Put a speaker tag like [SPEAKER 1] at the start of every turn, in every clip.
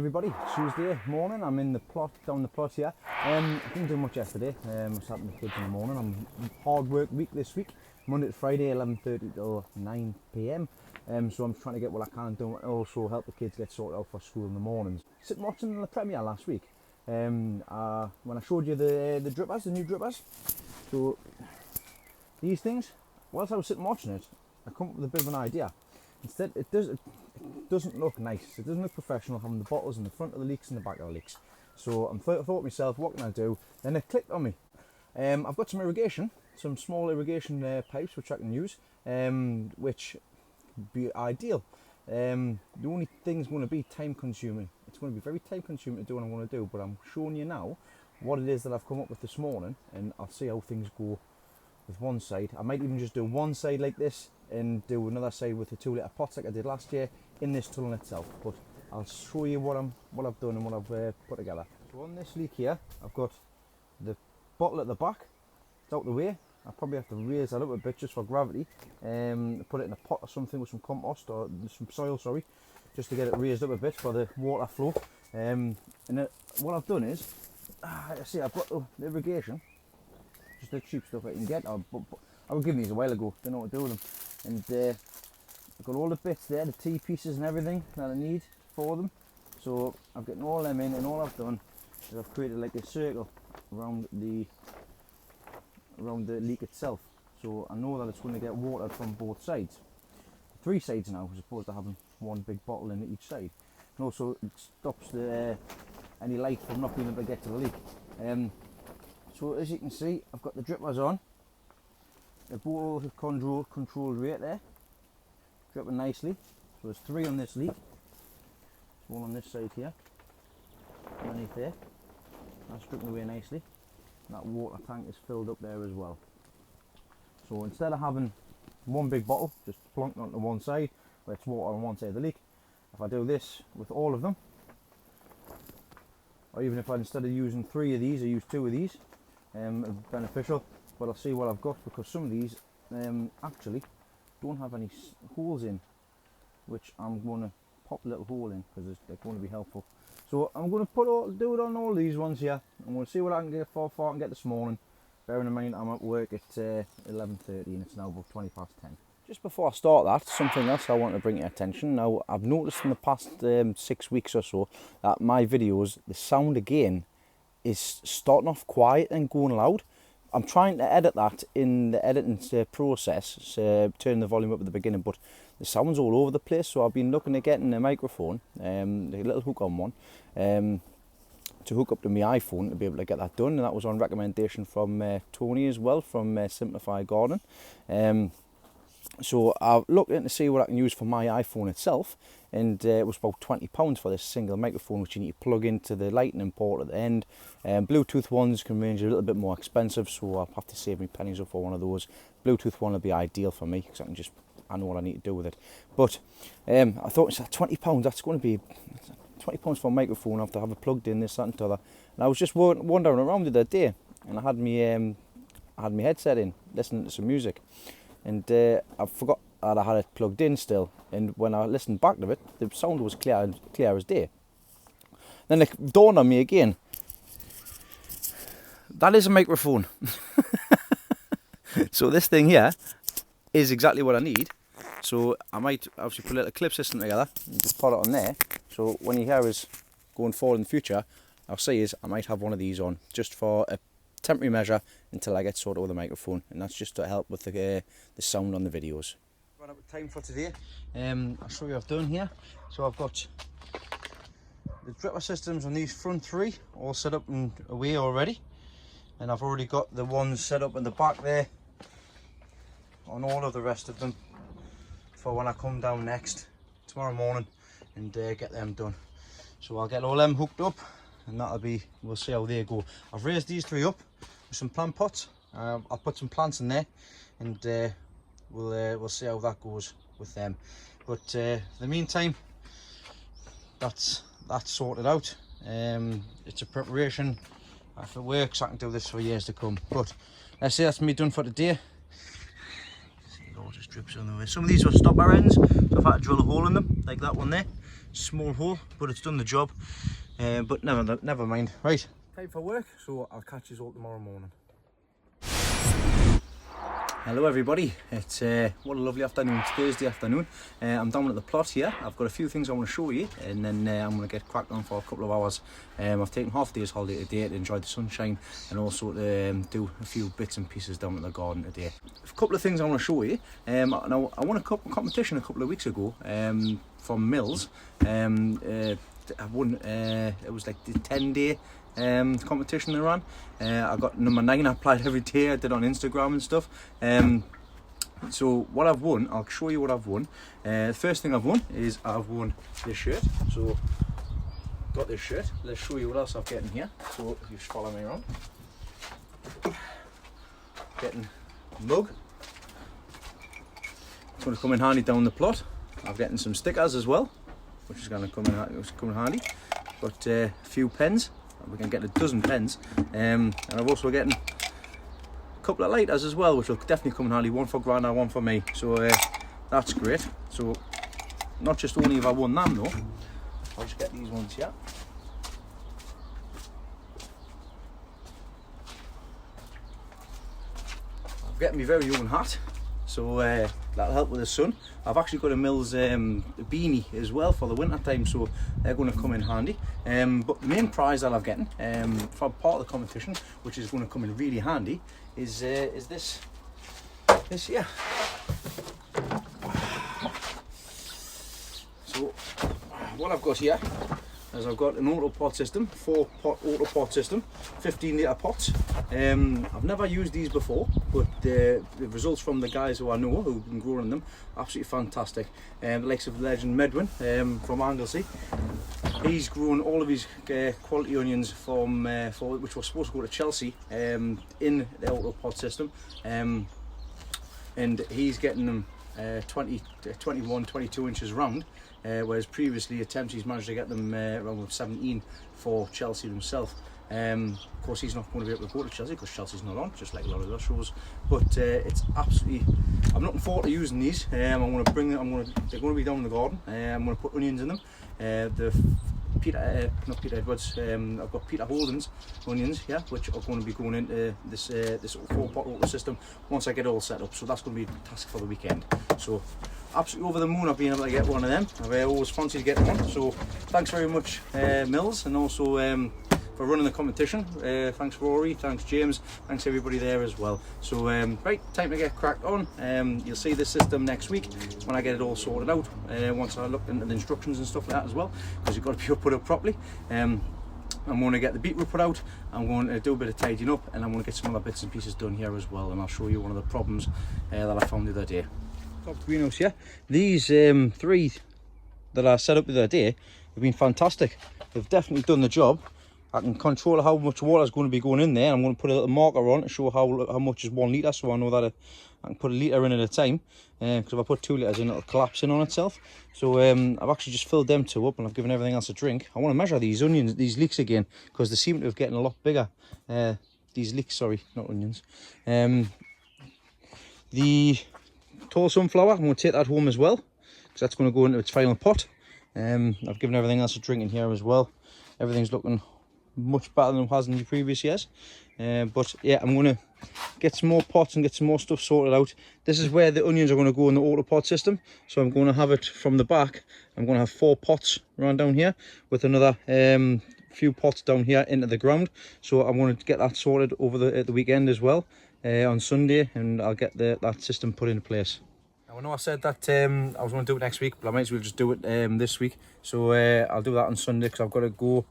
[SPEAKER 1] everybody. Tuesday morning, I'm in the plot, down the plot here. I didn't do much yesterday. I was helping the kids in the morning. I'm hard work week this week, Monday to Friday, 11:30 till 9 p.m. So I'm trying to get what I can do and also help the kids get sorted out for school in the mornings. Sitting watching the premiere last week, when I showed you the drippers, the new drippers. So these things, whilst I was sitting watching it, I come up with a bit of an idea. Instead, it doesn't look nice. It doesn't look professional having the bottles in the front of the leaks and the back of the leaks. So I thought to myself, what can I do? Then it clicked on me. I've got some irrigation, some small irrigation pipes which I can use, which would be ideal. The only thing is going to be time consuming. It's going to be very time consuming to do what I want to do, but I'm showing you now what it is that I've come up with this morning, and I'll see how things go with one side. I might even just do one side like this and do another side with the 2 litre pots like I did last year in this tunnel itself, but I'll show you what I've done and what I've put together. So on this leak here, I've got the bottle at the back. It's out the way. I probably have to raise that up a bit just for gravity, put it in a pot or something with some compost or some soil, sorry, just to get it raised up a bit for the water flow. What I've done is, see, I've got the irrigation, just the cheap stuff I can get. I was given these a while ago, don't know what to do with them. And I've got all the bits there, the T-pieces and everything that I need for them. So I've gotten all them in, and all I've done is I've created like a circle around the leak itself. So I know that it's going to get watered from both sides. 3 sides now, as opposed to having one big bottle in each side. And also it stops any light from not being able to get to the leak. So as you can see, I've got the drippers on. They're both controlled rate there, dripping nicely. So there's 3 on this leak, one on this side here, underneath there. That's dripping away nicely. And that water tank is filled up there as well. So instead of having one big bottle just plunked onto one side, where it's water on one side of the leak, if I do this with all of them, or even if I instead of using 3 of these, I use 2 of these, it's beneficial. But I'll see what I've got, because some of these actually don't have any holes in, which I'm going to pop a little hole in because they're going to be helpful. So I'm going to do it on all these ones here. I'm going to see what I can get for I can get this morning. Bearing in mind I'm at work at 11:30 and it's now about 20 past 10. Just before I start that, something else I want to bring to your attention. Now, I've noticed in the past 6 weeks or so that my videos, the sound again is starting off quiet and going loud. I'm trying to edit that in the editing process, turn the volume up at the beginning, but the sound's all over the place. So I've been looking at getting a microphone, a little hook-on one, to hook up to my iPhone to be able to get that done. And that was on recommendation from Tony as well, from Simplify Gardening. So I've looked in to see what I can use for my iPhone itself, and it was about £20 for this single microphone, which you need to plug into the lightning port at the end. Bluetooth ones can range a little bit more expensive, so I'll have to save me pennies up for one of those. Bluetooth one will be ideal for me, because I know what I need to do with it. But I thought, it's like £20, that's going to be £20 for a microphone. I have to have it plugged in, this, that and the other. And I was just wandering around the other day, and I had my headset in, listening to some music. And I forgot that I had it plugged in still, and when I listened back to it, the sound was clear as day. Then it dawned on me again, that is a microphone. So this thing here is exactly what I need. So I might obviously put a little clip system together and just put it on there, so when you hear us going forward in the future, I'll say is I might have one of these on just for a temporary measure until I get sorted with the microphone, and that's just to help with the sound on the videos. Run out of time for today. I'll show you what I've done here. So I've got the dripper systems on these front 3 all set up and away already, and I've already got the ones set up in the back there on all of the rest of them for when I come down next tomorrow morning and get them done. So I'll get all them hooked up, and we'll see how they go. I've raised these 3 up with some plant pots. I'll put some plants in there, and we'll see how that goes with them. But in the meantime, that's sorted out. It's a preparation. If it works, I can do this for years to come. But let's say that's me done for today. See, it all just drips on the way. Some of these are stopper ends, so I've had to drill a hole in them, like that one there. small hole, but it's done the job. But never mind. Right, time for work, so I'll catch you all tomorrow morning. Hello everybody, it's what a lovely afternoon. It's Thursday afternoon. I'm down at the plot here. I've got a few things I want to show you, and then I'm going to get cracked on for a couple of hours. I've taken half a day's holiday today to enjoy the sunshine and also to do a few bits and pieces down at the garden today. A couple of things I want to show you. Now I won a competition a couple of weeks ago from Mills. I won, it was like the 10-day competition they ran. I got number 9. I applied every day. I did on Instagram and stuff. So what I've won, I'll show you what I've won. The first thing I've won is I've won this shirt. So got this shirt. Let's show you what else I've getting here. So if you just follow me around, getting a mug. It's going to come in handy down the plot. I'm getting some stickers as well, which is going to come in handy. Got a few pens. We can get a dozen pens, and I'm also getting a couple of lighters as well, which will definitely come in handy. One for Grandad, one for me. So that's great. So not just only have I won them though, I'll just get these ones here. I'm getting my very own hat, so that'll help with the sun. I've actually got a Mills beanie as well for the winter time, so they're going to come in handy. But the main prize that I'm getting from part of the competition, which is going to come in really handy, is this here. So what I've got here is I've got an auto pot system, 4-pot auto pot system, 15-litre pots. I've never used these before, but the results from the guys who I know who've been growing them, absolutely fantastic. The likes of Legend Medwin from Anglesey, he's grown all of his quality onions from which were supposed to go to Chelsea in the auto pot system, and he's getting them 21, 22 inches round. Whereas previously attempts he's managed to get them around 17 for Chelsea himself. Of course he's not going to be able to go to Chelsea because Chelsea's not on, just like a lot of other shows. But it's absolutely, I'm looking forward to using these. I'm going to bring them. They're going to be down in the garden. I'm going to put onions in them. Not Peter Edwards. I've got Peter Holden's onions here, which are going to be going into this 4-pot auto system once I get it all set up. So that's going to be a task for the weekend. So absolutely over the moon I've been able to get one of them. I've always fancied getting one. So thanks very much, Mills, and also for running the competition. Thanks Rory, thanks James, thanks everybody there as well. So right, time to get cracked on. You'll see this system next week when I get it all sorted out, once I look into the instructions and stuff like that as well, because you've got to be put up properly. I'm going to get the beetroot put out, I'm going to do a bit of tidying up, and I'm going to get some other bits and pieces done here as well, and I'll show you one of the problems that I found the other day. Top greenhouse here. These 3 that I set up the other day have been fantastic. They've definitely done the job. I can control how much water is going to be going in there. I'm going to put a little marker on to show how much is 1 litre, so I know that I can put a litre in at a time. Because if I put 2 litres in, it'll collapse in on itself. So I've actually just filled them 2 up, and I've given everything else a drink. I want to measure these onions, these leeks again, because they seem to have getting a lot bigger. These leeks, sorry, not onions. The tall sunflower, I'm going to take that home as well, because that's going to go into its final pot. I've given everything else a drink in here as well. Everything's looking much better than it has in the previous years. But yeah, I'm going to get some more pots and get some more stuff sorted out. This is where the onions are going to go in the auto pot system. So I'm going to have it from the back. I'm going to have 4 pots around down here with another few pots down here into the ground. So I'm going to get that sorted over the weekend as well, on Sunday, and I'll get that system put into place. Now, I know I said that I was going to do it next week, but I might as well just do it this week. So I'll do that on Sunday, because I've got to go.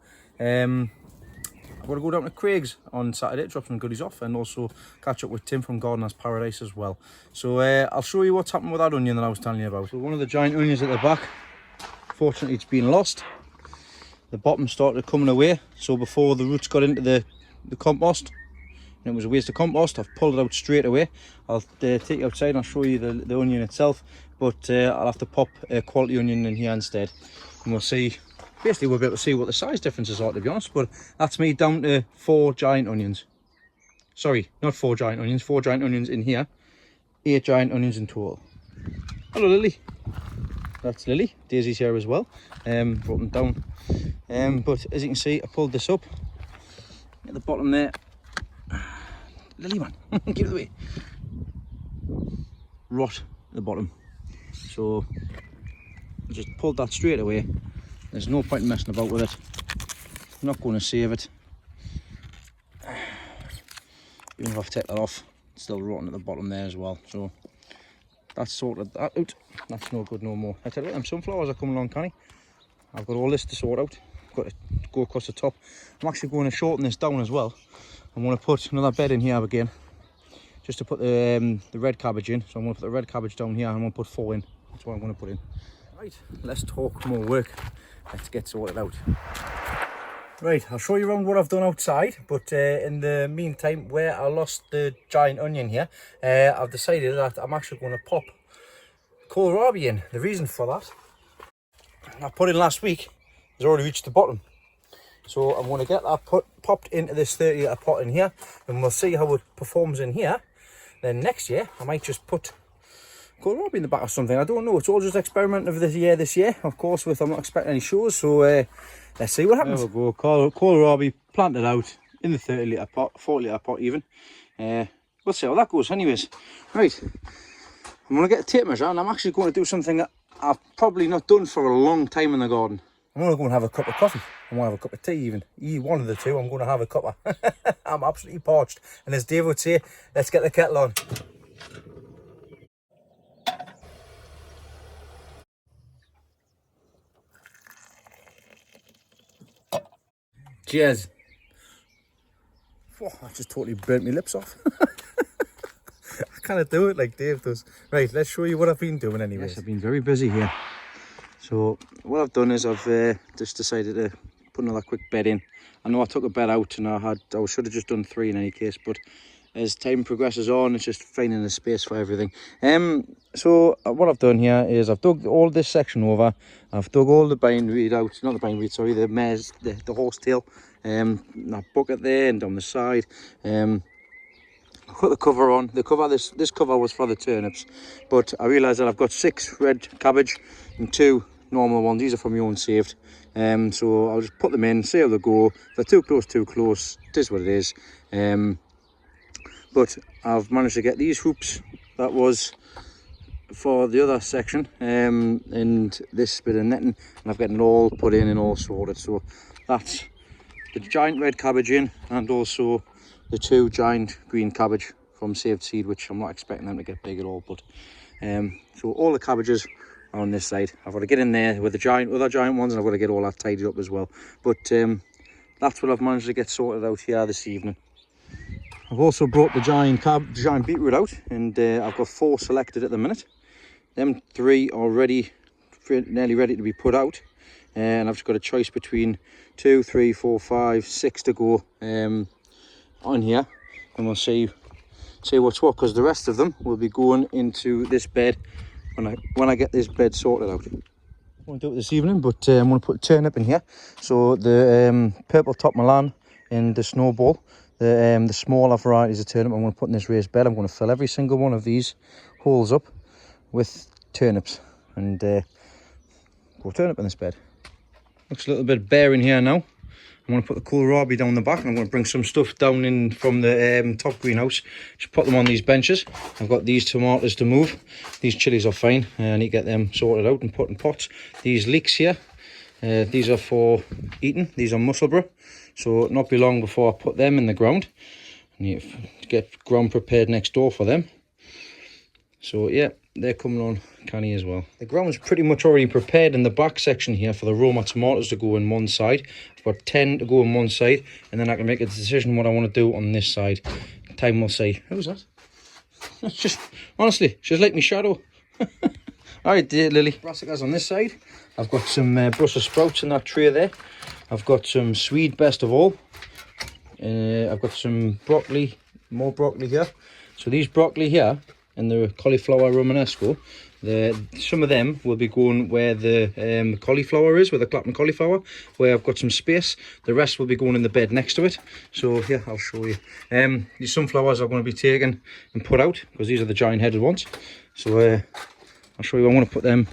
[SPEAKER 1] I've got to go down to Craig's on Saturday to drop some goodies off, and also catch up with Tim from Grandads Paradise as well. So I'll show you what's happened with that onion that I was telling you about. So one of the giant onions at the back, fortunately it's been lost. The bottom started coming away, so before the roots got into the compost, and it was a waste of compost, I've pulled it out straight away. I'll take you outside and I'll show you the onion itself, but I'll have to pop a quality onion in here instead, and we'll see. Basically we'll be able to see what the size differences are, to be honest. But that's me down to 4 giant onions. Sorry, not 4 giant onions, 4 giant onions in here, 8 giant onions in total. Hello Lily. that's Lily. Daisy's here as well. Brought them down. But as you can see, I pulled this up at the bottom there. Lily, man, get it away. Rot at the bottom. So I just pulled that straight away. There's no point in messing about with it. I'm not going to save it. Even if I take that off, it's still rotten at the bottom there as well. So that's sorted that out. That's no good no more. I tell you what, them sunflowers are coming along, canny. I've got all this to sort out. I've got to go across the top. I'm actually going to shorten this down as well. I'm going to put another bed in here again, just to put the red cabbage in. So I'm going to put the red cabbage down here and I'm going to put 4 in. That's what I'm going to put in. Right, let's talk more work. Let's get sorted out. Right, I'll show you around what I've done outside, but in the meantime, where I lost the giant onion here, I've decided that I'm actually going to pop kohlrabi in. The reason for that, I put in last week, has already reached the bottom. So I'm going to get that popped into this 30 litre pot in here, and we'll see how it performs in here. Then next year, I might just put kohlrabi in the back or something. I don't know, it's all just experiment of this year, of course, with I'm not expecting any shows, so let's see what happens. There we go, kohlrabi planted out in the 30 litre pot, 40 litre pot even. We'll see how that goes anyways. Right, I'm going to get a tape measure and I'm actually going to do something that I've probably not done for a long time in the garden. I'm going to go and have a cup of coffee. I'm going to have a cup of tea even. One of the two, I'm going to have a cuppa. I'm absolutely parched. And as Dave would say, let's get the kettle on. Cheers. Oh, I just totally burnt my lips off. I can't do it like Dave does. Right, let's show you what I've been doing anyway. Yes, I've been very busy here. So what I've done is I've just decided to put another quick bed in. I know I took a bed out and I should have just done 3 in any case, but as time progresses on, it's just finding a space for everything. So what I've done here is I've dug all this section over. I've dug all the bindweed out, not the bindweed, sorry, the mare's, the horsetail, that bucket there and down the side. I put the cover on. The cover, this cover was for the turnips, but I realised that I've got 6 red cabbage and 2 normal ones. These are from my own saved. So I'll just put them in, see how they go. If they're too close, it is what it is. But I've managed to get these hoops that was for the other section, and this bit of netting, and I've got it all put in and all sorted. So that's the giant red cabbage in, and also the 2 giant green cabbage from Saved Seed, which I'm not expecting them to get big at all. But so all the cabbages are on this side. I've got to get in there with the other giant ones, and I've got to get all that tidied up as well. But that's what I've managed to get sorted out here this evening. I've also brought the giant beetroot out, and I've got 4 selected at the minute. Them 3 are nearly ready to be put out, and I've just got a choice between 2, 3, 4, 5, 6 to go on here, and we'll see what's what, because the rest of them will be going into this bed when I get this bed sorted out. I won't do it this evening, but I'm going to put a turnip in here. So the purple top Milan and the snowball. The smaller varieties of turnip I'm going to put in this raised bed. I'm going to fill every single one of these holes up with turnips and put turnip in this bed. Looks a little bit bare in here now. I'm going to put the kohlrabi down the back, and I'm going to bring some stuff down in from the top greenhouse. Just put them on these benches. I've got these tomatoes to move. These chilies are fine. I need to get them sorted out and put in pots. These leeks here, these are for eating. These are Musselburgh. So not be long before I put them in the ground. I need to get ground prepared next door for them. So yeah, they're coming on canny as well. The ground's pretty much already prepared in the back section here for the Roma tomatoes to go in one side. I've got 10 to go on one side, and then I can make a decision what I want to do on this side. Time will see. Who's that? That's just, honestly, she's like my shadow. Alright, Lily. Brassicas on this side. I've got some Brussels sprouts in that tray there. I've got some Swede best of all. I've got some broccoli, more broccoli here. So these broccoli here and the cauliflower romanesco, some of them will be going where the cauliflower is, where the Clapham cauliflower, where I've got some space. The rest will be going in the bed next to it. So yeah, I'll show you. These sunflowers are going to be taken and put out, because these are the giant headed ones. So I'll show you. I'm going to put them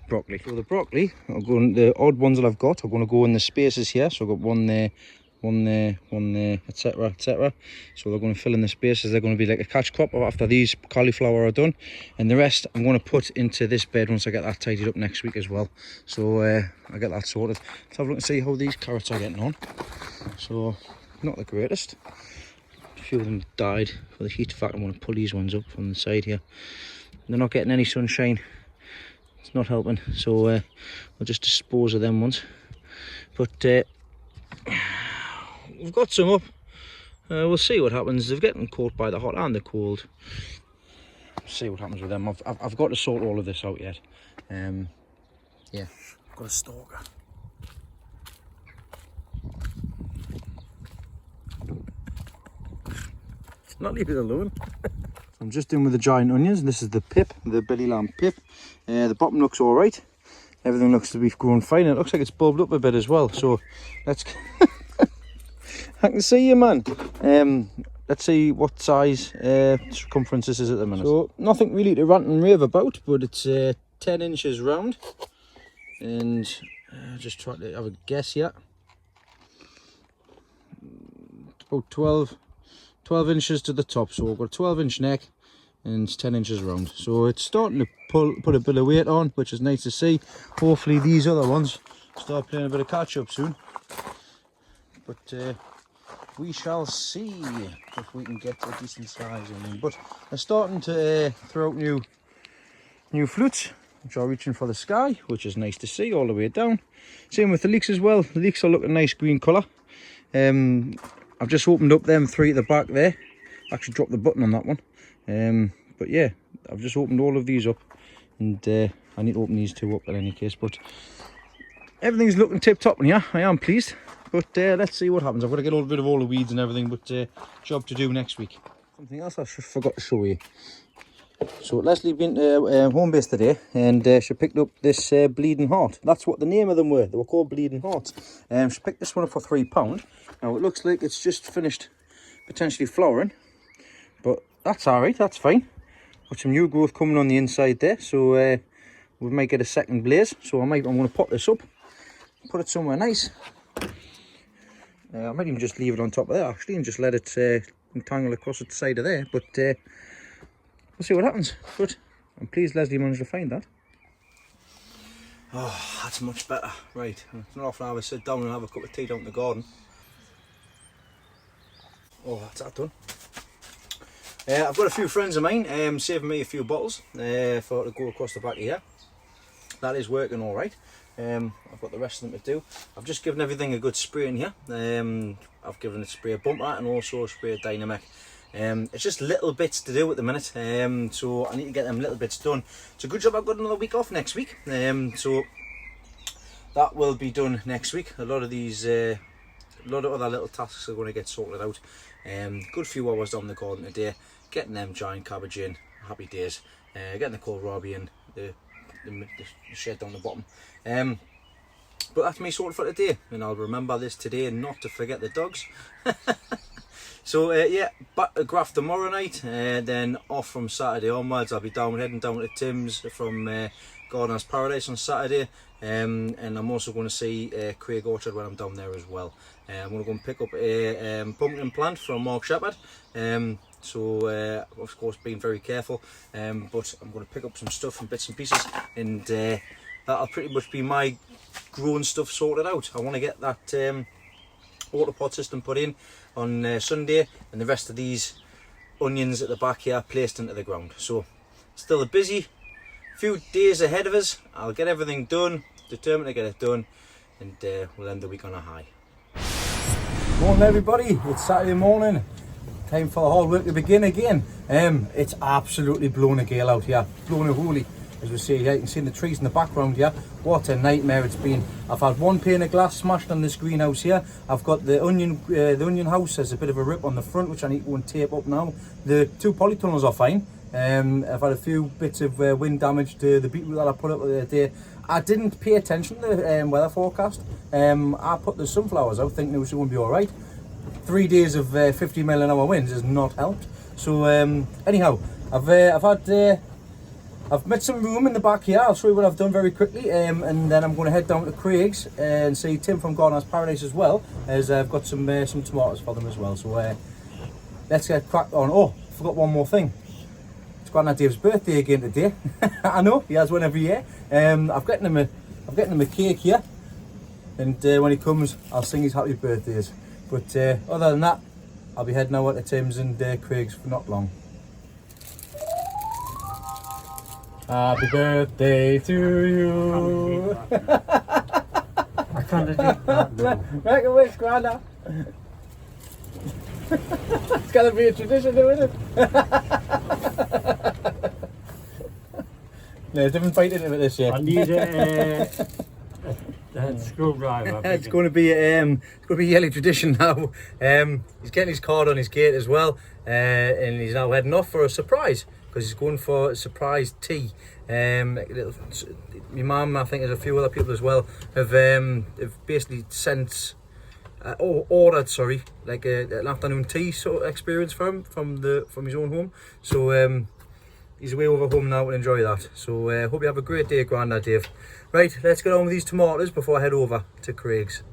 [SPEAKER 1] broccoli. So the broccoli, the odd ones that I've got are going to go in the spaces here. So I've got one there, one there, one there, etc, etc. So they're going to fill in the spaces. They're going to be like a catch crop after these cauliflower are done, and the rest I'm going to put into this bed once I get that tidied up next week as well. So I get that sorted. Let's have a look and see how these carrots are getting on. So not the greatest. A few of them died for the heat. In fact, I'm going to pull these ones up from the side here. They're not getting any sunshine. It's not helping. So we'll just dispose of them ones. But we've got some up. We'll see what happens. They're getting caught by the hot and the cold. See what happens with them. I've got to sort all of this out yet. Yeah, I've got a stalker. Not leave it alone. I'm just in with the giant onions. This is the pip, the belly lamb pip. The bottom looks all right. Everything looks to be growing fine. It looks like it's bulbed up a bit as well. So let's. I can see you, man. Let's see what size circumference this is at the minute. So nothing really to rant and rave about, but it's 10 inches round, and just try to have a guess here. About 12 inches to the top. So we've got a 12-inch neck and it's 10 inches round. So it's starting to put a bit of weight on, which is nice to see. Hopefully these other ones start playing a bit of catch up soon. But we shall see if we can get a decent size in them. But they're starting to throw out new flutes, which are reaching for the sky, which is nice to see all the way down. Same with the leeks as well. The leeks are looking nice green colour. I've just opened up them 3 at the back there. Actually dropped the button on that one. But yeah, I've just opened all of these up, and I need to open these 2 up in any case. But everything's looking tip top in here. I am pleased. But let's see what happens. I've got to get rid of all the weeds and everything, but job to do next week. Something else I forgot to show you. So Leslie been to home base today, and she picked up this bleeding heart. That's what the name of them were. They were called bleeding hearts. She picked this one up for £3. Now it looks like it's just finished potentially flowering, but that's all right. That's fine. Got some new growth coming on the inside there, so we might get a second blaze. So I'm going to pop this up, put it somewhere nice. I might even just leave it on top of there actually, and just let it entangle across the side of there. But we'll see what happens. But I'm pleased Leslie managed to find that. Oh, that's much better. Right, it's not often I have a sit down and have a cup of tea down in the garden. Oh, that's that done. I've got a few friends of mine saving me a few bottles for to go across the back of here. That is working all right. I've got the rest of them to do. I've just given everything a good spray in here. I've given it spray a bumper and also a spray dynamic. It's just little bits to do at the minute, so I need to get them little bits done. It's a good job I've got another week off next week, so that will be done next week. A lot of other little tasks are going to get sorted out. Good few hours down the garden today, getting them giant cabbage in, happy days. Getting the kohlrabi in, the shed down the bottom. But that's me sorted for today, and I'll remember this today and not to forget the dogs. So yeah, back to graft tomorrow night, then off from Saturday onwards. I'll be heading down to Tim's from Gardener's Paradise on Saturday, and I'm also going to see Craig Orchard when I'm down there as well. I'm going to go and pick up a pumpkin plant from Mark Shepherd. So of course being very careful, but I'm going to pick up some stuff and bits and pieces, and that'll pretty much be my growing stuff sorted out. I want to get that water pot system put in on Sunday, and the rest of these onions at the back here placed into the ground. So still a busy few days ahead of us. I'll get everything done, determined to get it done, and we'll end the week on a high. Morning everybody, it's Saturday morning. Time for the hard work to begin again. It's absolutely blown a gale out here, blown a hoolie, as we see here. You can see the trees in the background here. What a nightmare it's been. I've had one pane of glass smashed on this greenhouse here. I've got the onion house has a bit of a rip on the front, which I need to go and tape up now. The 2 polytunnels are fine. I've had a few bits of wind damage to the beetroot that I put up the other day. I didn't pay attention to the weather forecast. I put the sunflowers out thinking it was going to be all right. 3 days of 50 mile an hour winds has not helped. So anyhow, I've had I've made some room in the back here. I'll show you what I've done very quickly, and then I'm going to head down to Craig's and see Tim from Grandads Paradise as well, as I've got some tomatoes for them as well. So let's get cracked on. Oh, I forgot one more thing. It's Grandad Dave's birthday again today. I know he has one every year. I've gotten him a cake here, and when he comes, I'll sing his happy birthdays. But other than that, I'll be heading over to Tim's and Craig's for not long. Happy birthday to you.
[SPEAKER 2] I can't do that.
[SPEAKER 1] Make a wish, Grandad. It's got to be a tradition, isn't it? No, different bite into it this year.
[SPEAKER 2] I need a screwdriver.
[SPEAKER 1] It's going to be a yearly tradition now. He's getting his card on his gate as well, and he's now heading off for a surprise because he's going for a surprise tea. My mum, I think, there's a few other people as well have basically sent. Ordered, sorry, like an afternoon tea sort of experience for him from his own home. So he's away over home now to enjoy that. So hope you have a great day, Grandad Dave. Right, let's get on with these tomatoes before I head over to Craig's.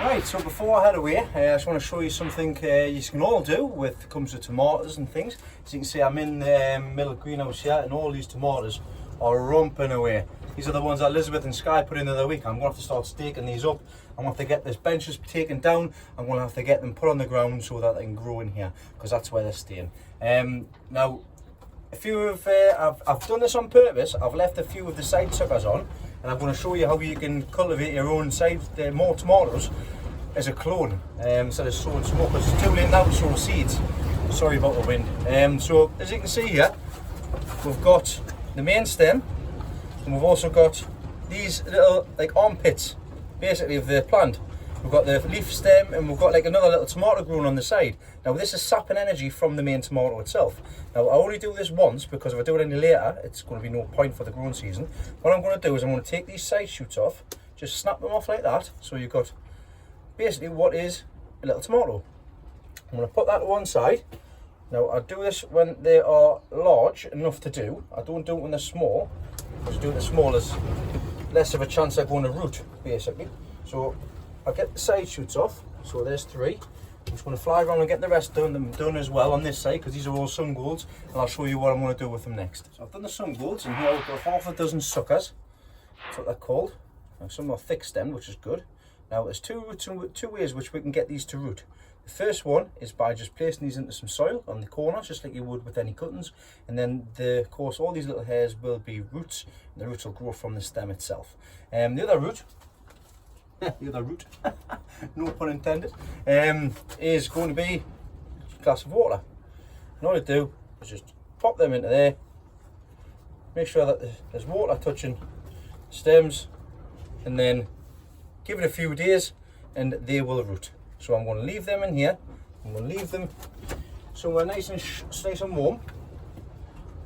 [SPEAKER 1] Right, so before I head away, I just want to show you something you can all do when it comes to tomatoes and things. As you can see, I'm in the middle greenhouse here, and all these tomatoes are romping away. These are the ones that Elizabeth and Sky put in the other week. I'm going to have to start staking these up. I'm going to have to get this benches taken down. I'm going to have to get them put on the ground so that they can grow in here, because that's where they're staying. Now, a few of I've done this on purpose. I've left a few of the side suckers on, and I'm going to show you how you can cultivate your own side more tomatoes as a clone instead of sowing smoke. Because it's too late now to sow seeds. Sorry about the wind. So as you can see here, we've got the main stem. And we've also got these little like armpits, basically, of the plant. We've got the leaf stem, and we've got like another little tomato growing on the side. Now this is sapping energy from the main tomato itself. Now I only do this once, because if I do it any later, it's going to be no point for the growing season. What I'm going to do is I'm going to take these side shoots off, just snap them off like that, so you've got basically what is a little tomato. I'm going to put that to one side. Now I do this when they are large enough to do. I don't do it when they're small. Because doing the small, there's less of a chance they're going to root, basically. So I'll get the side shoots off. So there's 3. I'm just going to fly around and get the rest done as well on this side, because these are all sun golds, and I'll show you what I'm going to do with them next. So I've done the sun golds, and here I've got half a dozen suckers. That's what they're called. Now, some are thick stemmed, which is good. Now there's two ways which we can get these to root. The first one is by just placing these into some soil on the corners, just like you would with any cuttings, and then of course all these little hairs will be roots, and the roots will grow from the stem itself. The other root, no pun intended, is going to be a glass of water. And all I do is just pop them into there, make sure that there's water touching stems, and then give it a few days and they will root. So I'm going to leave them in here. I'm going to leave them somewhere nice and warm.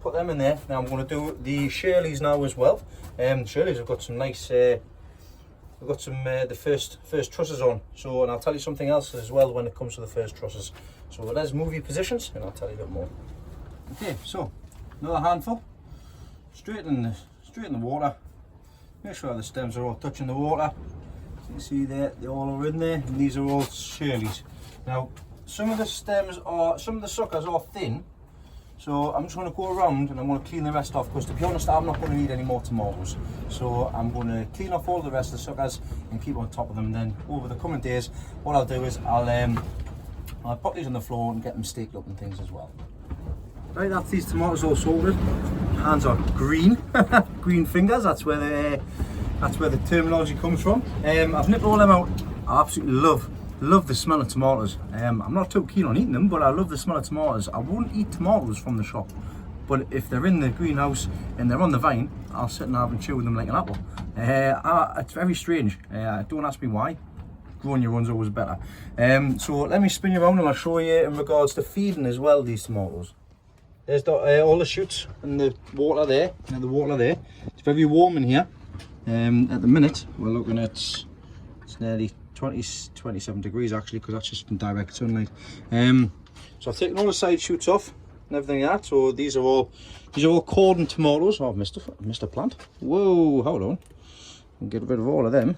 [SPEAKER 1] Put them in there. Now I'm going to do the Shirleys now as well. Shirleys have got some nice, we've got some the first trusses on. So, and I'll tell you something else as well when it comes to the first trusses. So let's move your positions, and I'll tell you a bit more. Okay, so another handful. Straight in the water. Make sure the stems are all touching the water. You see there, they all are in there, and these are all Shirleys. Now, some of the suckers are thin, so I'm just going to go around and I'm going to clean the rest off, because to be honest, I'm not going to need any more tomatoes. So I'm going to clean off all the rest of the suckers and keep on top of them. And then over the coming days, what I'll do is I'll put these on the floor and get them staked up and things as well. Right, that's these tomatoes all sorted. Hands are green, green fingers. That's where the terminology comes from. I've nipped all them out. I absolutely love the smell of tomatoes. I'm not too keen on eating them, but I love the smell of tomatoes. I won't eat tomatoes from the shop, but if they're in the greenhouse and they're on the vine, I'll sit and have and chew them like an apple. It's very strange. Don't ask me why. Growing your own's always better. So let me spin you around and I'll show you in regards to feeding as well these tomatoes. There's all the shoots and the water there. And the water there. It's very warm in here. At the minute we're looking at, it's nearly 27 degrees actually, because that's just in direct sunlight. So I've taken all the side shoots off. and everything like that. So these are all cordon tomatoes. Oh, I've missed a plant. Whoa, hold on. Get rid of all of them.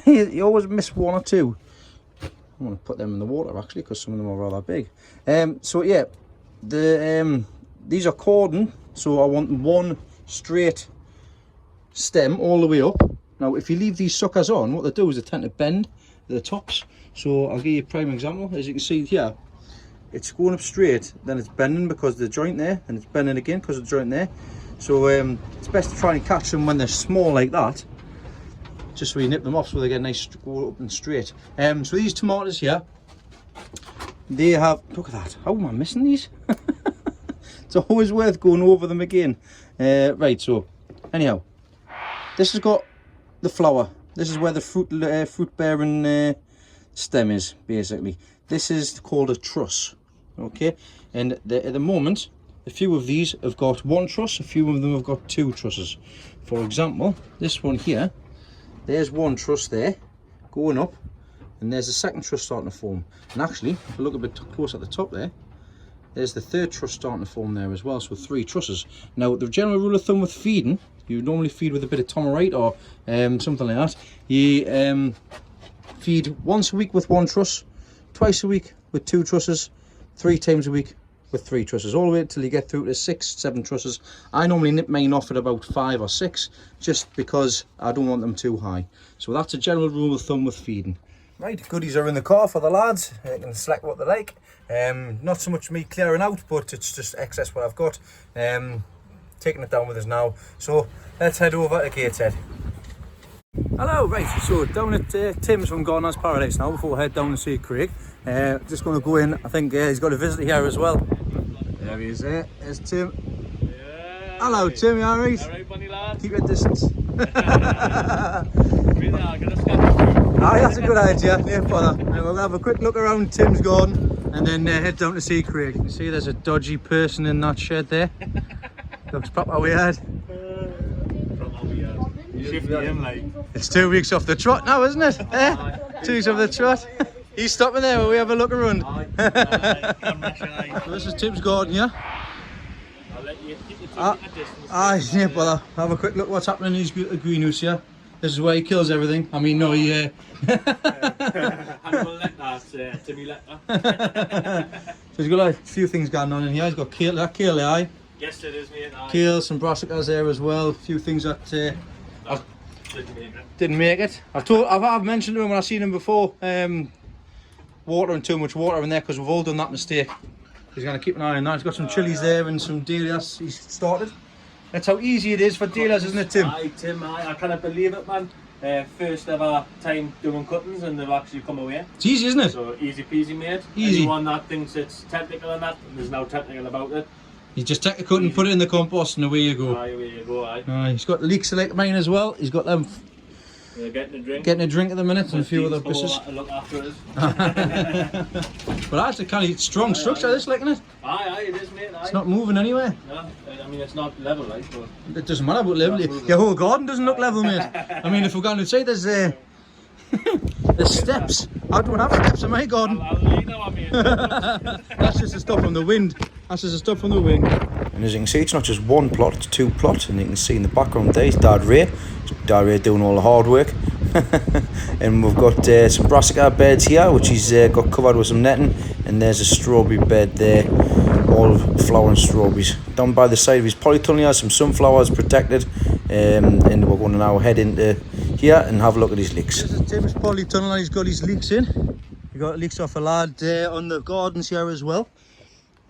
[SPEAKER 1] You always miss one or two. I'm going to put them in the water actually, because some of them are rather big. So yeah, these are cordon, so I want one straight stem all the way up. Now if you leave these suckers on, what they do is they tend to bend at the tops. So I'll give you a prime example. As you can see here, it's going up straight, then it's bending because of the joint there, and it's bending again because of the joint there. So it's best to try and catch them when they're small like that, just so you nip them off so they get nice, go up and straight. So these tomatoes here, they have, look at that, how am I missing these? It's always worth going over them again. Right, so anyhow, this has got the flower. This is where the fruit bearing stem is, basically. This is called a truss, okay? And at the moment, a few of these have got one truss, a few of them have got two trusses. For example, this one here, there's one truss there going up, and there's a second truss starting to form. And actually, if you look a bit close at the top there, there's the third truss starting to form there as well, so 3 trusses. Now, the general rule of thumb with feeding, you normally feed with a bit of Tomerite or something like that. You feed once a week with 1 truss, twice a week with 2 trusses, 3 times a week with 3 trusses, all the way until you get through to 6, 7 trusses. I normally nip mine off at about 5 or 6, just because I don't want them too high. So that's a general rule of thumb with feeding. Right, goodies are in the car for the lads. They can select what they like. Not so much me clearing out, but it's just excess what I've got. Taking it down with us now. So let's head over to Gateshead. Hello, right, so down at Tim's from Grandads Paradise now before I head down to see Craig. Just going to go in, I think he's got a visitor here as well. There he is there, there's Tim.
[SPEAKER 3] Yeah.
[SPEAKER 1] Hello Tim, you alright?
[SPEAKER 3] Alright bunny lad.
[SPEAKER 1] Keep your distance.
[SPEAKER 3] Aye,
[SPEAKER 1] that's a good idea, no bother. We're going to have a quick look around Tim's garden and then head down to see Craig. You can see there's a dodgy person in that shed there. Looks proper weird. It's 2 weeks off the trot now, isn't it? 2 weeks off the trot. He's stopping there while we have a look around. So this is Tim's garden, yeah?
[SPEAKER 3] I'll let you keep the 2 metre distance.
[SPEAKER 1] Aye, yeah, bother. Have a quick look what's happening in his greenhouse here. This is where he kills everything. I mean, no, he...
[SPEAKER 3] Hannibal Lecter, Timmy Lecter.
[SPEAKER 1] So he's got a few things going on in here. He's got kale there, aye.
[SPEAKER 3] Yes, it is, mate. Aye.
[SPEAKER 1] Kale, some brassicas there as well. A few things that didn't make it. I've mentioned to him when I've seen him before, watering too much water in there, because we've all done that mistake. He's going to keep an eye on that. He's got some chilies there and some dahlias he's started. That's how easy it is for dahlias, isn't it, Tim?
[SPEAKER 3] Aye, Tim, aye. I cannot believe it, man. First ever time doing cuttings and they've actually come away.
[SPEAKER 1] It's easy, isn't it?
[SPEAKER 3] So easy peasy, mate.
[SPEAKER 1] Easy.
[SPEAKER 3] Anyone that thinks it's technical and that, there's no technical about it.
[SPEAKER 1] You just take a cut and put it in the compost and away you go.
[SPEAKER 3] Aye, away you go, aye.
[SPEAKER 1] He's got leeks like mine as well. He's got them
[SPEAKER 3] getting a drink.
[SPEAKER 1] Getting a drink at the minute and a few other buses.
[SPEAKER 3] Look after us.
[SPEAKER 1] But that's a kind of strong structure, this, like, isn't it?
[SPEAKER 3] Aye, it is, mate. Aye.
[SPEAKER 1] It's not moving anywhere.
[SPEAKER 3] No, I mean, it's not level, like, but...
[SPEAKER 1] It doesn't matter about level. Your whole garden doesn't look level, mate. I mean, if we're going to say there's steps. I don't have steps in my garden.
[SPEAKER 3] I'll leave now, I mean.
[SPEAKER 1] That's just a stop from the wind. That's just a stop from the wind. And as you can see, it's not just one plot, it's 2 plots. And you can see in the background there is Dad Ray. Dad Ray doing all the hard work. And we've got some brassica beds here, which he's got covered with some netting. And there's a strawberry bed there, all flowering strawberries. Down by the side of his polytunnel, he has some sunflowers protected. And we're going to now head into here and have a look at his leeks. This is Tim's polytunnel and he's got his leeks in. He got leeks off a lad on the gardens here as well.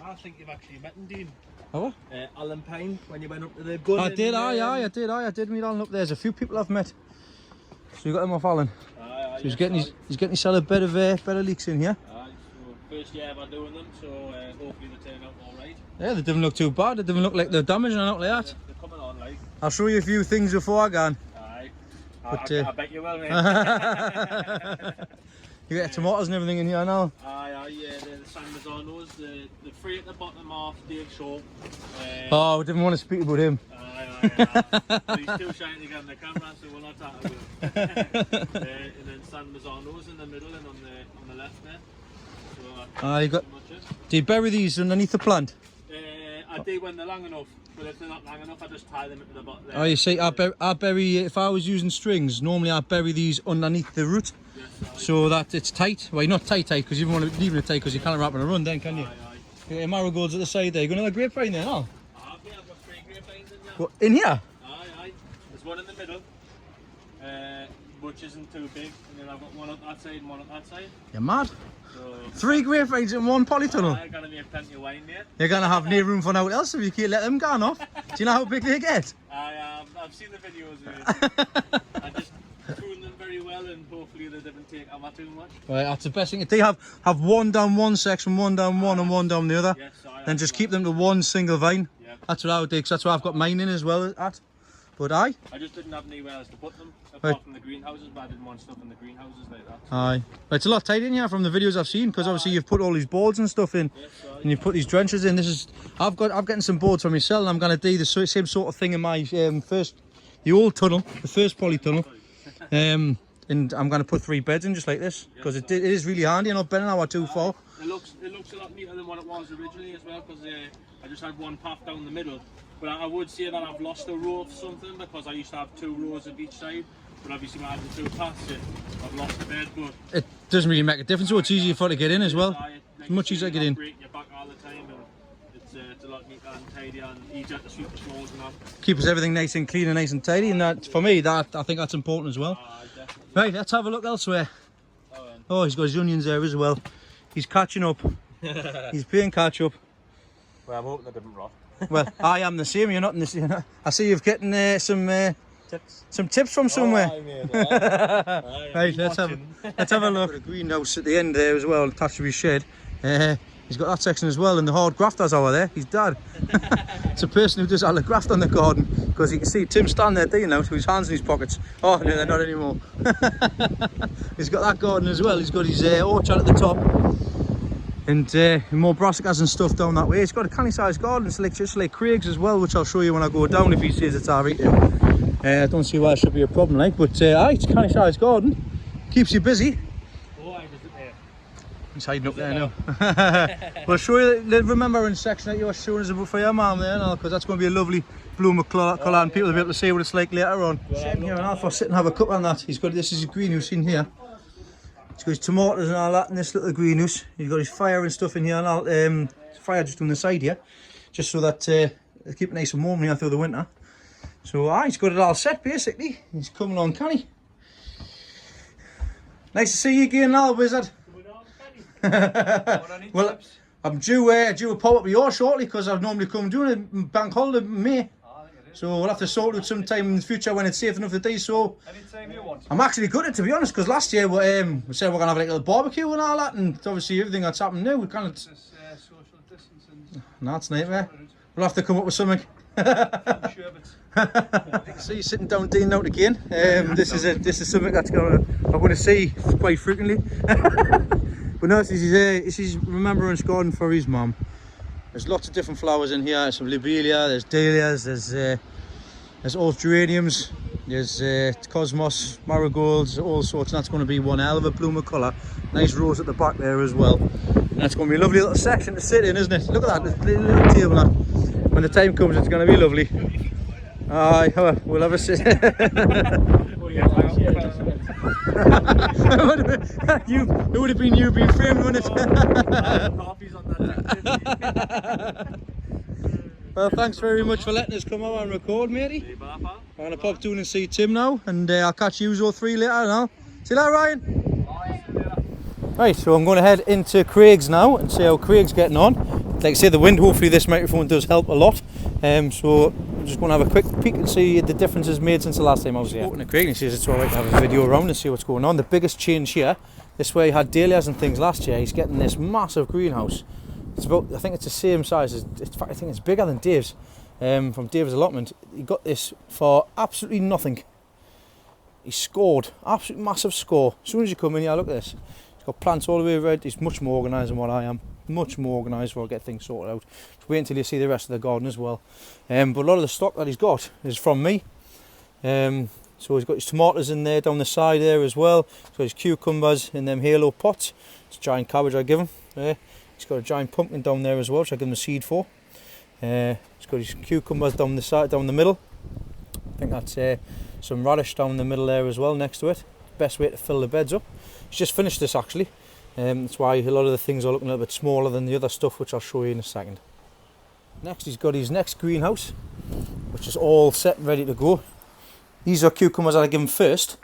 [SPEAKER 3] I think you've actually met him, Dean.
[SPEAKER 1] Oh?
[SPEAKER 3] Alan Pine, when you went up to the gun.
[SPEAKER 1] I did meet Alan up there. There's a few people I've met. So you got them off Alan.
[SPEAKER 3] Aye,
[SPEAKER 1] so he's getting himself a bit of leeks in here.
[SPEAKER 3] Aye, so first year ever doing them, so hopefully they turn out alright.
[SPEAKER 1] Yeah, they didn't look too bad. They didn't look like they're damaged or anything like that.
[SPEAKER 3] They're coming on, like.
[SPEAKER 1] I'll show you a few things before I go.
[SPEAKER 3] Aye.
[SPEAKER 1] But,
[SPEAKER 3] I bet you will, mate.
[SPEAKER 1] You get tomatoes and everything in here now.
[SPEAKER 3] Aye, yeah, the San Mazzanos, the three at the bottom off Dave Shaw.
[SPEAKER 1] Oh, we didn't want to speak about him.
[SPEAKER 3] Aye. He's too shy to get on the camera, so we'll not talk about him. And then San Mazzanos in the middle and on the left there.
[SPEAKER 1] You got.
[SPEAKER 3] pretty much it.
[SPEAKER 1] Do you bury these underneath the plant?
[SPEAKER 3] I do when they're long enough, but if they're not long enough, I just tie them into the bottom.
[SPEAKER 1] Oh, you see, I bury, if I was using strings, normally I bury these underneath the root, so that it's tight. Well, not tight because you don't want to leave it tight because you can't wrap it around then, can you? Yeah, marigolds at the side there. You got another grapevine there, no?
[SPEAKER 3] I've got 3 grapevines in there.
[SPEAKER 1] What, in here?
[SPEAKER 3] Aye. There's one in the middle, which isn't too big, and then I've got one up that side and one up that side.
[SPEAKER 1] You're mad.
[SPEAKER 3] So,
[SPEAKER 1] 3 grapevines in one polytunnel.
[SPEAKER 3] I gotta make plenty of wine there.
[SPEAKER 1] You're going to have no room for anyone else if you can't let them go off. Do you know how big they get?
[SPEAKER 3] I've seen the videos of it. I just prune them very well, and hopefully they didn't take out too much.
[SPEAKER 1] Right, that's the best thing. They have one down one section, one down one and one down the other.
[SPEAKER 3] Yes,
[SPEAKER 1] Then just keep them to one single vine.
[SPEAKER 3] Yeah.
[SPEAKER 1] That's what I would do, 'cause that's what I've got mine in as well. But aye.
[SPEAKER 3] I just didn't have anywhere else to put them, apart from the greenhouses, but I didn't want stuff in the greenhouses like that.
[SPEAKER 1] Aye. But it's a lot tighter in here from the videos I've seen, because obviously you've put all these boards and stuff in, and you've put these drenches in. I'm getting some boards for myself, and I'm going to do the same sort of thing in my the old tunnel, the first polytunnel. And I'm going to put 3 beds in just like this, because it is really handy. You're not bending out too far.
[SPEAKER 3] It looks a lot neater than what it was originally as well, because I just had one path down the middle. But I would say that I've lost a row of something, because I used to have 2 rows of each side. But obviously when I had the 2 paths, I've lost the bed. But
[SPEAKER 1] it doesn't really make a difference, so it's easier for it to get in as well. It's much easier to get in.
[SPEAKER 3] Break your back all the time, and it's a lot neater and tidier and easier to sweep the floors and that.
[SPEAKER 1] Keeps everything nice and clean and nice and tidy, and that, for me, I think that's important as well. Right, let's have a look elsewhere. Oh, he's got his onions there as well. He's catching up. He's playing catch up.
[SPEAKER 3] Well, I'm hoping they didn't rot.
[SPEAKER 1] Well, I am the same. You're not in the same. I see you've getting
[SPEAKER 3] Tips.
[SPEAKER 1] some tips from somewhere.
[SPEAKER 3] Oh, mate,
[SPEAKER 1] Right, let's have a look. A greenhouse at the end there as well, attached to his shed. He's got that section as well, and the hard grafters over there. His dad. It's a person who does all the graft on the garden, because you can see Tim standing there doing now with his hands in his pockets. Oh no, they're not anymore. He's got that garden as well. He's got his orchard at the top, and more brassicas and stuff down that way. He's got a canny sized garden. It's like just like Craig's as well, which I'll show you when I go down if he says it's alright. I don't see why it should be a problem, like, but it's a canny sized garden. Keeps you busy. He's hiding up there now. We'll show you the remembering section that you were showing us about for your mum there now, because that's going to be a lovely blue colour, and people will be able to see what it's like later on. Sitting here and I'll sit and have a cup on that. He's got, this is his greenhouse in here. He's got his tomatoes and all that in this little greenhouse. He's got his fire and stuff in here, and all, fire just on the side here, just so that it'll keep it nice and warm here through the winter. So he's got it all set basically. He's coming on canny. Nice to see you again now, Wizard. Well, I'm due a pop-up with yours shortly, because I've normally come doing a bank holiday in May. So we'll have to sort it sometime in the future when it's safe enough to do so.
[SPEAKER 2] Anytime you want.
[SPEAKER 1] I'm actually gutted, to be honest, because last year we said we're going to have like a little barbecue and all that, and obviously everything that's happened now, we can't...
[SPEAKER 2] Social distancing.
[SPEAKER 1] No, it's a nightmare. We'll have to come up with something. See you sitting down Dean out again. This is something that's I'm going to see quite frequently. But no, this is his remembrance garden for his mum. There's lots of different flowers in here. There's some lobelia, there's dahlias, there's all geraniums, there's cosmos, marigolds, all sorts. And that's going to be one hell of a bloom of colour. Nice rose at the back there as well. And that's going to be a lovely little section to sit in, isn't it? Look at that, little table. Now. When the time comes, it's going to be lovely. Aye, we'll have a sit. It would have been you being framed, wouldn't it? Well, thanks very much for letting us come over and record, matey. I'm going to pop down and see Tim now, and I'll catch you all 3 later. And I'll see you later, Ryan. Right, so I'm going to head into Craig's now and see how Craig's getting on. Like I say, the wind, hopefully this microphone does help a lot. So I'm just going to have a quick peek and see the differences made since the last time I was here. Spoken to Craig, and he says it's alright to have a video around and see what's going on. The biggest change here, this way he had dahlias and things last year, he's getting this massive greenhouse. It's about, I think it's the same size as, I think it's bigger than Dave's, from Dave's allotment. He got this for absolutely nothing. He scored, absolute massive score. As soon as you come in here, look at this. He's got plants all the way around. He's much more organised than what I am. Much more organised before I get things sorted out. Just wait until you see the rest of the garden as well. But a lot of the stock that he's got is from me. So he's got his tomatoes in there down the side there as well. He's got his cucumbers in them halo pots. It's a giant cabbage I give him. He's got a giant pumpkin down there as well, which I give him a seed for. He's got his cucumbers down the side, down the middle. I think that's some radish down the middle there as well, next to it. Best way to fill the beds up. He's just finished this actually. That's why a lot of the things are looking a little bit smaller than the other stuff, which I'll show you in a second. Next, he's got his next greenhouse, which is all set and ready to go. These are cucumbers that I give him first.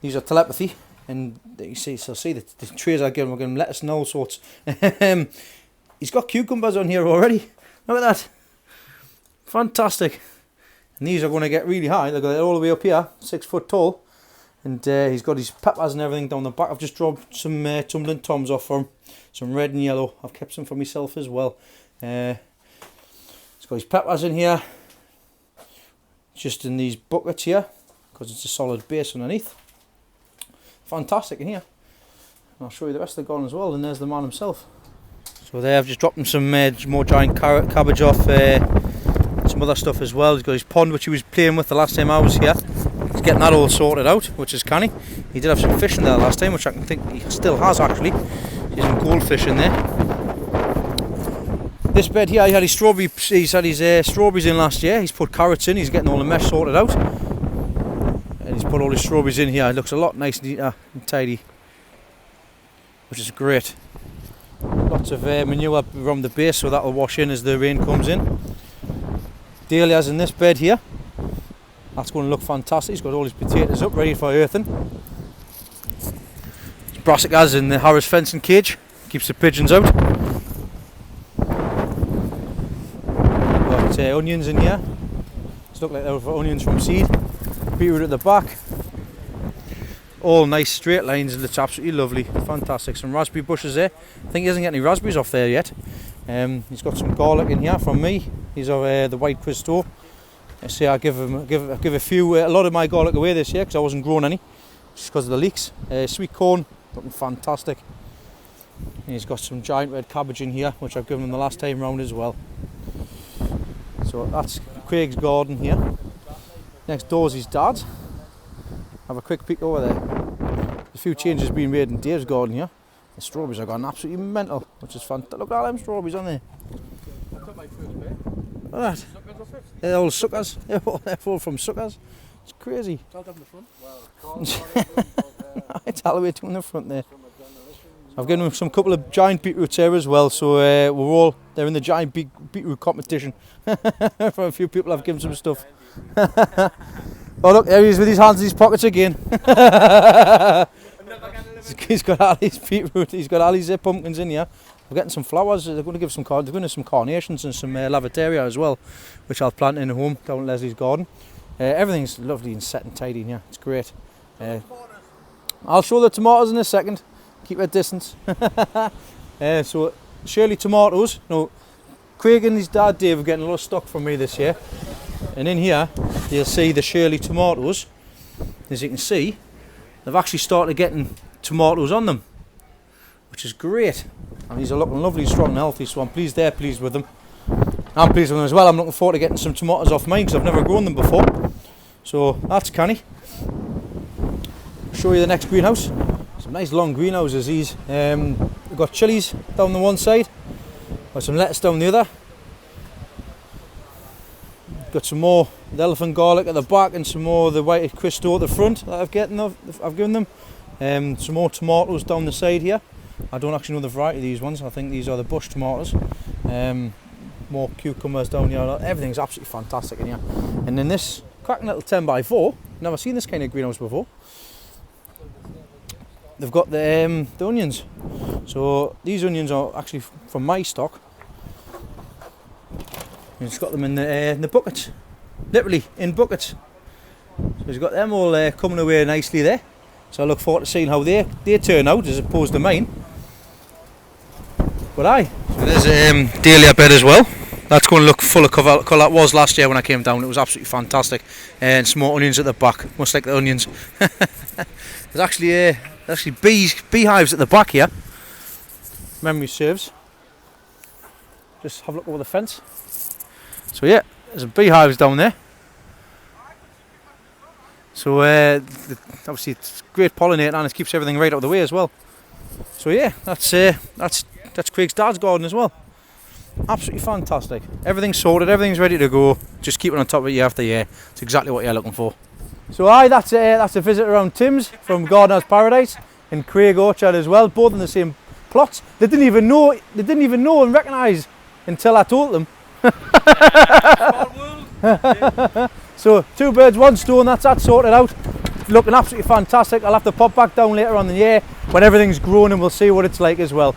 [SPEAKER 1] These are telepathy, and you see, the trays I give him, I give him lettuce and all sorts. He's got cucumbers on here already. Look at that, fantastic. And these are going to get really high. They're all the way up here, 6 foot tall. And he's got his peppers and everything down the back. I've just dropped some tumbling toms off for him, some red and yellow. I've kept some for myself as well. He's got his peppers in here, just in these buckets here, because it's a solid base underneath. Fantastic in here. And I'll show you the rest of the garden as well. And there's the man himself. So there, I've just dropped him some more giant cabbage off, some other stuff as well. He's got his pond, which he was playing with the last time I was here. He's getting that all sorted out, which is canny. He did have some fish in there last time, which I can think he still has actually. There's some goldfish in there. This bed here, he had his strawberries in last year. He's put carrots in. He's getting all the mesh sorted out, and he's put all his strawberries in here. It looks a lot nice and tidy, which is great. Lots of manure around the base, so that'll wash in as the rain comes in. Dahlias in this bed here. That's going to look fantastic. He's got all his potatoes up, ready for earthing. His brassicas in the Harris fencing cage. Keeps the pigeons out. Got onions in here. These look like they're onions from seed. Beetroot at the back. All nice straight lines. It looks absolutely lovely. Fantastic. Some raspberry bushes there. I think he hasn't got any raspberries off there yet. He's got some garlic in here from me. These are the white Cristo. I say I give a lot of my garlic away this year because I wasn't growing any, just because of the leaks. Sweet corn, looking fantastic. And he's got some giant red cabbage in here, which I've given him the last time round as well. So that's Craig's garden here. Next door is his dad's. Have a quick peek over there. A few changes being made in Dave's garden here. The strawberries have gone absolutely mental, which is fantastic. Look at all them strawberries on there. Look at that. They're all suckers. They're all from suckers. It's crazy.
[SPEAKER 2] It's all down the front.
[SPEAKER 1] It's all the way down the front there. I've given them some couple of giant beetroots here as well, so they're in the giant beetroot competition. For a few people I've given some stuff. Oh look, there he is with his hands in his pockets again. He's got all his beetroot, he's got all his pumpkins in here. We're getting some flowers. They're going to give some carnations and some lavataria as well, which I'll plant in home down at Leslie's garden. Everything's lovely and set and tidy in here. It's great. I'll show the tomatoes in a second. Keep at distance. So Shirley tomatoes. No, Craig and his dad Dave are getting a lot of stock from me this year. And in here you'll see the Shirley tomatoes. As you can see, they've actually started getting tomatoes on them, which is great. And these are looking lovely, strong and healthy, so I'm pleased they're pleased with them. I'm pleased with them as well. I'm looking forward to getting some tomatoes off mine because I've never grown them before. So that's canny. Show you the next greenhouse. Some nice long greenhouses these. We've got chilies down the one side, got some lettuce down the other. Got some more the elephant garlic at the back and some more of the white Cristo at the front that I've given them. Some more tomatoes down the side here. I don't actually know the variety of these ones. I think these are the bush tomatoes. More cucumbers down here. Everything's absolutely fantastic in here. And then this cracking little 10x4. Never seen this kind of greenhouse before. They've got the onions. So these onions are actually from my stock. He's got them in the buckets. Literally in buckets. So he's got them all coming away nicely there. So I look forward to seeing how they turn out as opposed to mine. But aye, so there's a dahlia bed as well. That's going to look full of colour. That was last year when I came down. It was absolutely fantastic. And some more onions at the back, much like the onions. There's actually beehives at the back here. Memory serves. Just have a look over the fence. So yeah, there's beehives down there. So obviously it's great pollinator and it keeps everything right out of the way as well. So yeah, that's Craig's dad's garden as well. Absolutely fantastic. Everything's sorted, everything's ready to go. Just keep it on top of it year after year. It's exactly what you're looking for. So aye, that's a visit around Tim's from Grandads Paradise and Craig Orchard as well, both in the same plots. They didn't even know and recognise until I told them. So 2 birds, 1 stone, that's sorted out. Looking absolutely fantastic. I'll have to pop back down later on in the year when everything's grown and we'll see what it's like as well.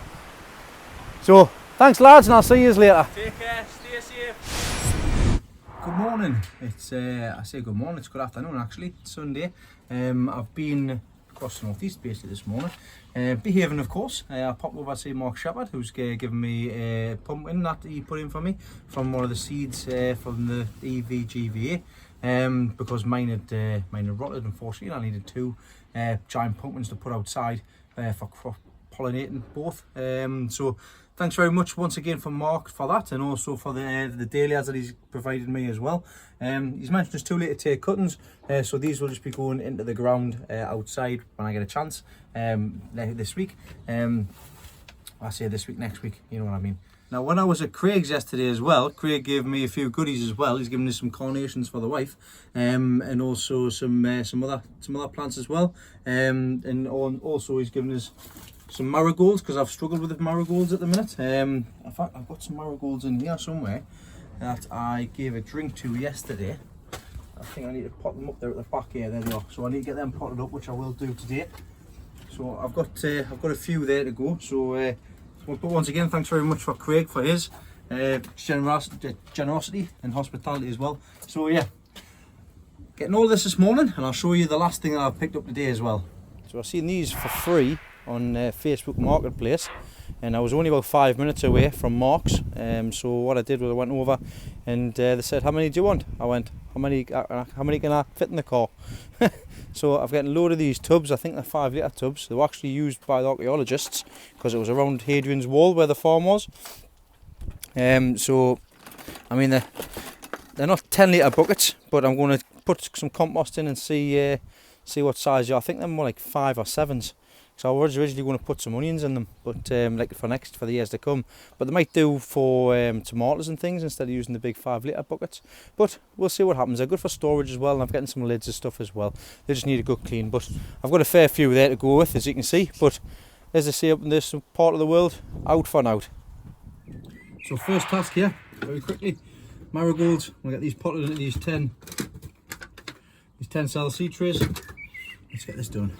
[SPEAKER 1] So thanks lads, and I'll see you later.
[SPEAKER 3] Take care, stay safe.
[SPEAKER 1] Good morning. It's I say good morning, it's good afternoon actually. It's Sunday. I've been across the northeast basically this morning. Behaving of course. I popped over to see Mark Shepherd, who's given me a pumpkin that he put in for me from one of the seeds from the EVGVA. Because mine had rotted unfortunately, and I needed 2 giant pumpkins to put outside for crop pollinating both. So thanks very much once again for Mark for that, and also for the dahlias that he's provided me as well. He's mentioned there's 2 litre teak cuttings, so these will just be going into the ground outside when I get a chance this week. I say this week, next week, you know what I mean. Now when I was at Craig's yesterday as well, Craig gave me a few goodies as well. He's given me some carnations for the wife, and also some other plants as well, and also he's given us some marigolds, because I've struggled with the marigolds at the minute. In fact, I've got some marigolds in here somewhere that I gave a drink to yesterday. I think I need to pot them up there at the back here. There they are. So I need to get them potted up, which I will do today. So I've got a few there to go. So but once again, thanks very much for Craig for his generosity and hospitality as well. So yeah, getting all this morning, and I'll show you the last thing that I've picked up today as well. So I've seen these for free on Facebook Marketplace, and I was only about 5 minutes away from Mark's. So what I did was I went over, and they said, "How many do you want?" I went, how many can I fit in the car?" So I've got a load of these tubs. I think they're 5 litre tubs. They were actually used by the archaeologists because it was around Hadrian's Wall where the farm was. So I mean they're not 10 litre buckets, but I'm going to put some compost in and see what size they are. I think they're more like 5 or 7s. So I was originally going to put some onions in them, but like for the years to come. But they might do for tomatoes and things instead of using the big 5 litre buckets. But we'll see what happens. They're good for storage as well, and I'm getting some lids and stuff as well. They just need a good clean. But I've got a fair few there to go with, as you can see. But as I say, up in this part of the world, out for now. So first task here, very quickly, marigolds. We'll get these potted into these 10 cell seed trays. Let's get this done.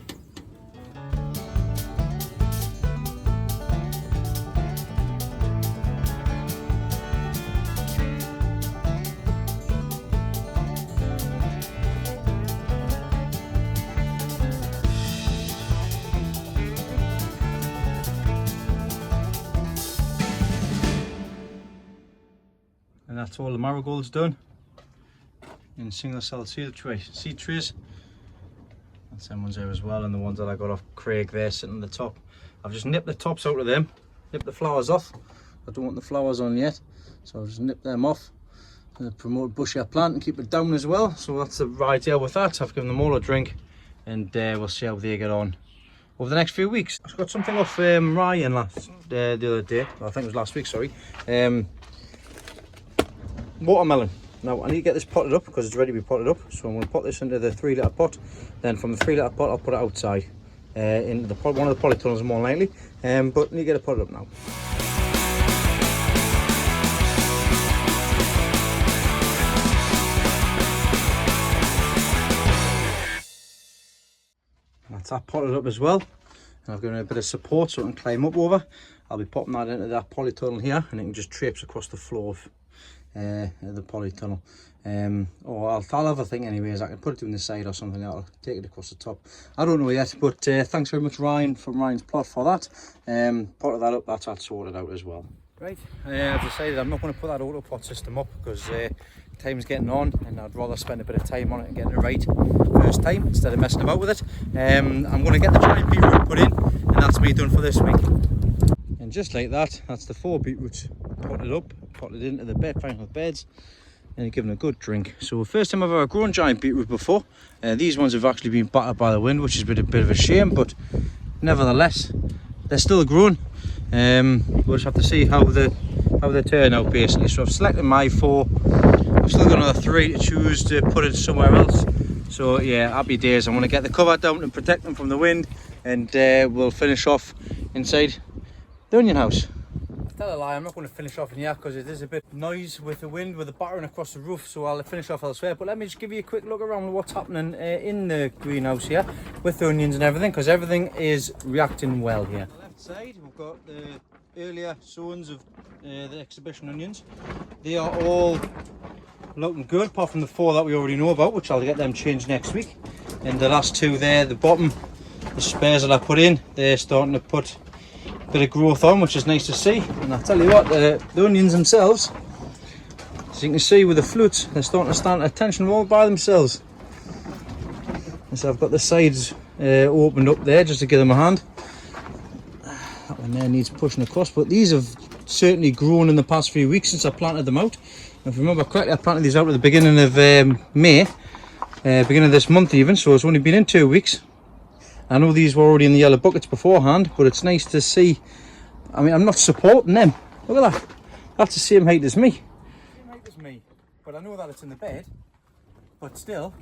[SPEAKER 1] And that's all the marigolds done in single cell seed trays. That's them ones there as well, and the ones that I got off Craig there sitting on the top. I've just nipped the tops out of them, nipped the flowers off. I don't want the flowers on yet, so I've just nipped them off and promote bushier plant and keep it down as well. So that's the idea with that. I've given them all a drink, and we'll see how they get on over the next few weeks. I got something off Ryan the other day, I think it was last week, sorry. Watermelon. Now I need to get this potted up because it's ready to be potted up, so I'm going to put this into the 3 litre pot. Then from the 3 litre pot I'll put it outside into the pot, one of the polytunnels more likely, but I need to get it potted up now. That's that potted up as well, and I've given it a bit of support so it can climb up over. I'll be popping that into that polytunnel here, and it can just traipse across the floor of the polytunnel, or I'll have a thing anyways. I can put it in the side or something. I'll take it across the top. I don't know yet, but thanks very much Ryan from Ryan's plot for that. Potted that up, that's all sorted out as well. Right, I've decided I'm not going to put that auto pot system up because time's getting on, and I'd rather spend a bit of time on it and getting it right first time instead of messing about with it. I'm going to get the giant beetroot put in, and that's me done for this week. And just like that, that's the 4 beetroots potted up, potted into the final beds, and given a good drink. So first time I've ever grown giant beetroot before. These ones have actually been battered by the wind, which has been a bit of a shame, but nevertheless they're still growing. We'll just have to see how they turn out basically. So I've selected my 4. I've still got another 3 to choose to put it somewhere else. So yeah, happy days. I'm going to get the cover down and protect them from the wind, and we'll finish off inside the onion house. Tell a lie, I'm not going to finish off in here because it is a bit noise with the wind, with the battering across the roof, so I'll finish off elsewhere. But let me just give you a quick look around what's happening in the greenhouse here with the onions and everything, because everything is reacting well here. On the left side, we've got the earlier sowings of the exhibition onions. They are all looking good, apart from the 4 that we already know about, which I'll get them changed next week. And the last 2 there, the bottom, the spares that I put in, they're starting to put bit of growth on, which is nice to see. And I tell you what, the onions themselves, as you can see with the flutes, they're starting to stand at attention all by themselves. And so I've got the sides opened up there just to give them a hand. That one there needs pushing across, but these have certainly grown in the past few weeks since I planted them out. And if I remember correctly, I planted these out at the beginning of May, beginning of this month even, so it's only been in 2 weeks. I know these were already in the yellow buckets beforehand, but it's nice to see. I mean, I'm not supporting them. Look at that. That's the same height as me. Same height as me. But I know that it's in the bed. But still,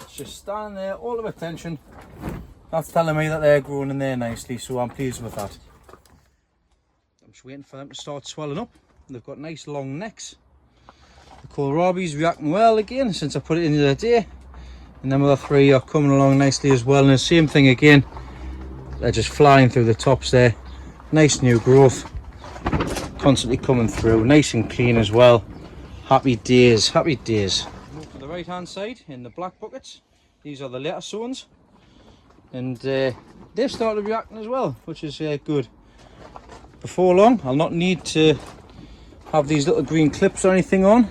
[SPEAKER 1] it's just standing there, all of attention. That's telling me that they're growing in there nicely, so I'm pleased with that. I'm just waiting for them to start swelling up. They've got nice long necks. The kohlrabi's reacting well again since I put it in the other day. And them other 3 are coming along nicely as well, and the same thing again, they're just flying through the tops there. Nice new growth, constantly coming through, nice and clean as well. Happy days, happy days. Move to the right hand side in the black buckets. These are the later sowings, and they've started reacting as well, which is good. Before long, I'll not need to have these little green clips or anything on,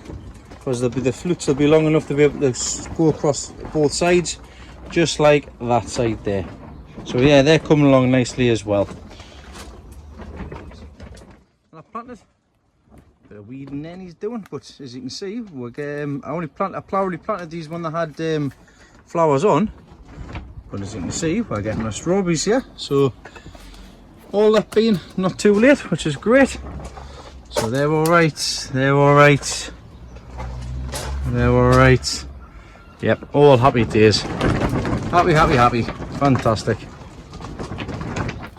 [SPEAKER 1] because the flutes will be long enough to be able to go across both sides, just like that side there. So yeah, they're coming along nicely as well. And I planted a bit of weeding then he's doing, but as you can see, I already planted these when they had flowers on. But as you can see, we're getting our strawberries here, so all that being not too late, which is great. So they're all right. They're all right. They're all right. Yep, all happy days. Happy, happy, happy. Fantastic.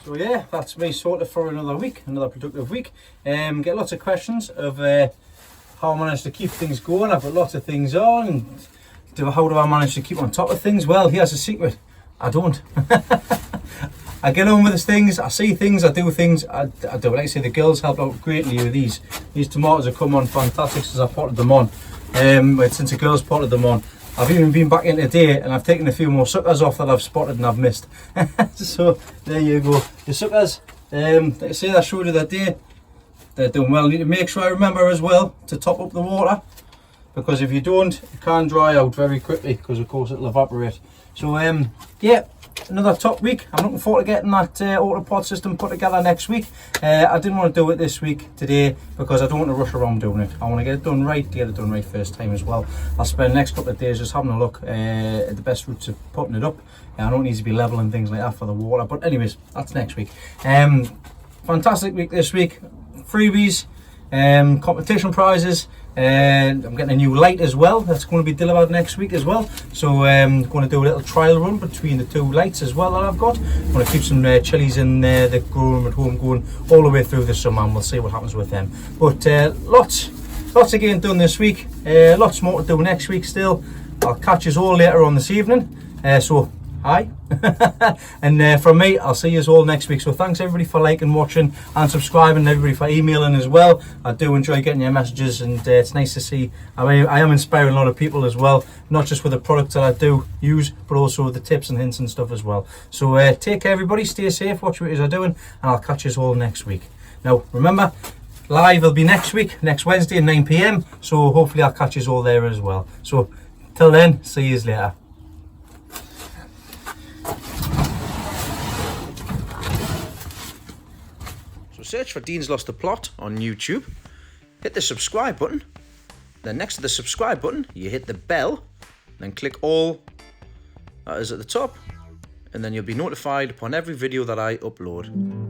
[SPEAKER 1] So yeah, that's me sorted for another week, another productive week. Get lots of questions of how I managed to keep things going. I've got lots of things on. And how do I manage to keep on top of things? Well, here's a secret. I don't. I get on with these things, I see things, I do things. I do. Like I say, the girls help out greatly with these. These tomatoes have come on fantastic since I potted them on. Since the girls potted them on. I've even been back in today and I've taken a few more suckers off that I've spotted and I've missed. So there you go. The suckers, like I say, I showed you that day. They're doing well. You need to make sure I remember as well to top up the water, because if you don't, it can dry out very quickly, because of course it'll evaporate. So yeah, another top week. I'm looking forward to getting that autopod system put together next week. I didn't want to do it this week today because I don't want to rush around doing it. I want to get it done right first time as well. I'll spend the next couple of days just having a look at the best routes of putting it up. I don't need to be level and things like that for the water, but anyways, that's next week. Fantastic week this week. Freebies, competition prizes, and I'm getting a new light as well that's going to be delivered next week as well. So I'm going to do a little trial run between the 2 lights as well that I've got. I'm going to keep some chilies in the grow room at home going all the way through the summer, and we'll see what happens with them. But lots again done this week, lots more to do next week still. I'll catch you all later on this evening, so hi. And from me, I'll see you all next week. So thanks everybody for liking, watching and subscribing, and everybody for emailing as well. I do enjoy getting your messages, and it's nice to see I am inspiring a lot of people as well, not just with the products that I do use, but also with the tips and hints and stuff as well. So take care everybody, stay safe, watch what you're doing, and I'll catch you all next week. Now remember, live will be next week, next Wednesday at 9 PM, so hopefully I'll catch you all there as well. So till then, see you later. Search for Dean's Lost the Plot on YouTube, hit the subscribe button, then next to the subscribe button you hit the bell, then click all that is at the top,
[SPEAKER 4] and then you'll be notified upon every video that I upload.